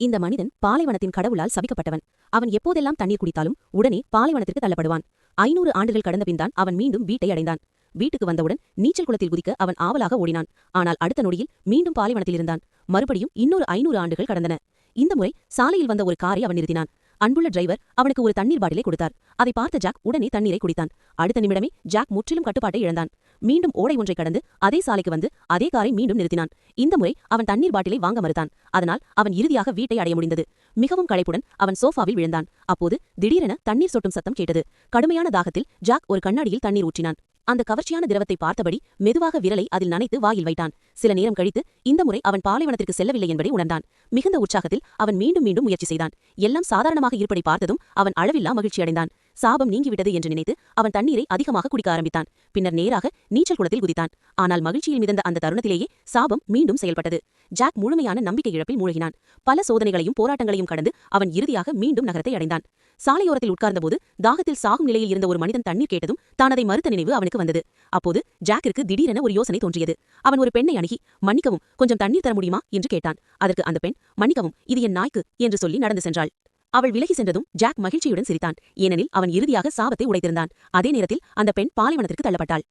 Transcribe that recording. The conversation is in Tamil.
இந்த மனிதன் பாலைவனத்தின் கடவுளால் சபிக்கப்பட்டவன். அவன் எப்போதெல்லாம் தண்ணீர் குடித்தாலும் உடனே பாலைவனத்திற்கு தள்ளப்படுவான். 500 ஆண்டுகள் கடந்த பின்தான் அவன் மீண்டும் வீட்டை அடைந்தான். வீட்டுக்கு வந்தவுடன் நீச்சல் குளத்தில் குதிக்க அவன் ஆவலாக ஓடினான். ஆனால் அடுத்த நொடியில் மீண்டும் பாலைவனத்தில் இருந்தான். மறுபடியும் இன்னொரு 500 ஆண்டுகள் கடந்தன. இந்த முறை சாலையில் வந்த ஒரு காரை அவன் நிறுத்தினான். அன்புள்ள டிரைவர் அவனுக்கு ஒரு தண்ணீர் பாட்டிலை கொடுத்தார். அதை பார்த்த ஜாக் உடனே தண்ணீரை குடித்தான். அடுத்த நிமிடமே ஜாக் முற்றிலும் கட்டுப்பாட்டை இழந்தான். மீண்டும் ஓடை ஒன்றை கடந்து அதே சாலைக்கு வந்து அதே காரை மீண்டும் நிறுத்தினான். இந்த முறை அவன் தண்ணீர் பாட்டிலை வாங்க மறுத்தான். அதனால் அவன் இறுதியாக வீட்டை அடைய முடிந்தது. மிகவும் களைப்புடன் அவன் சோஃபாவில் விழுந்தான். அப்போது திடீரென தண்ணீர் சொட்டும் சத்தம் கேட்டது. கடுமையான தாகத்தில் ஜாக் ஒரு கண்ணாடியில் தண்ணீர் ஊற்றினான். அந்த கவர்ச்சியான திரவத்தை பார்த்தபடி மெதுவாக விரலை அதில் நனைத்து வாயில் வைத்தான். சில நேரம் கழித்து இந்த முறை அவன் பாலைவனத்திற்கு செல்லவில்லை என்பதை உணர்ந்தான். மிகுந்த உற்சாகத்தில் அவன் மீண்டும் மீண்டும் முயற்சி செய்தான். எல்லாம் சாதாரணமாக இருப்பதை பார்த்ததும் அவன் அளவில்லா மகிழ்ச்சியடைந்தான். சாபம் நீங்கிவிட்டது என்று நினைத்து அவன் தண்ணீரை அதிகமாக குடிக்க ஆரம்பித்தான். பின்னர் நேராக நீச்சல் குளத்தில் குதித்தான். ஆனால் மகிழ்ச்சியில் மிதந்த அந்த தருணத்திலேயே சாபம் மீண்டும் செயல்பட்டது. ஜாக் முழுமையான நம்பிக்கை இழப்பில் மூழ்கினான். பல சோதனைகளையும் போராட்டங்களையும் கடந்து அவன் இறுதியாக மீண்டும் நகரத்தை அடைந்தான். சாலையோரத்தில் உட்கார்ந்தபோது தாகத்தில் சாகும் நிலையில் இருந்த ஒரு மனிதன் தண்ணீர் கேட்டதும் தான் அதை மறுத்த நினைவு அவனுக்கு வந்தது. அப்போது ஜாக்கிற்கு திடீரென ஒரு யோசனை தோன்றியது. அவன் ஒரு பெண்ணை அணுகி, மன்னிக்கவும், கொஞ்சம் தண்ணீர் தர முடியுமா என்று கேட்டான். அதற்கு அந்த பெண், மன்னிக்கவும், இது என் நாய்க்கு என்று சொல்லி நடந்து சென்றாள். அவள் விலகி சென்றதும் ஜாக் மகிழ்ச்சியுடன் சிரித்தான். ஏனெனில் அவன் இறுதியாக சாபத்தை உடைத்திருந்தான். அதே நேரத்தில் அந்த பெண் பாலைவனத்திற்கு தள்ளப்பட்டாள்.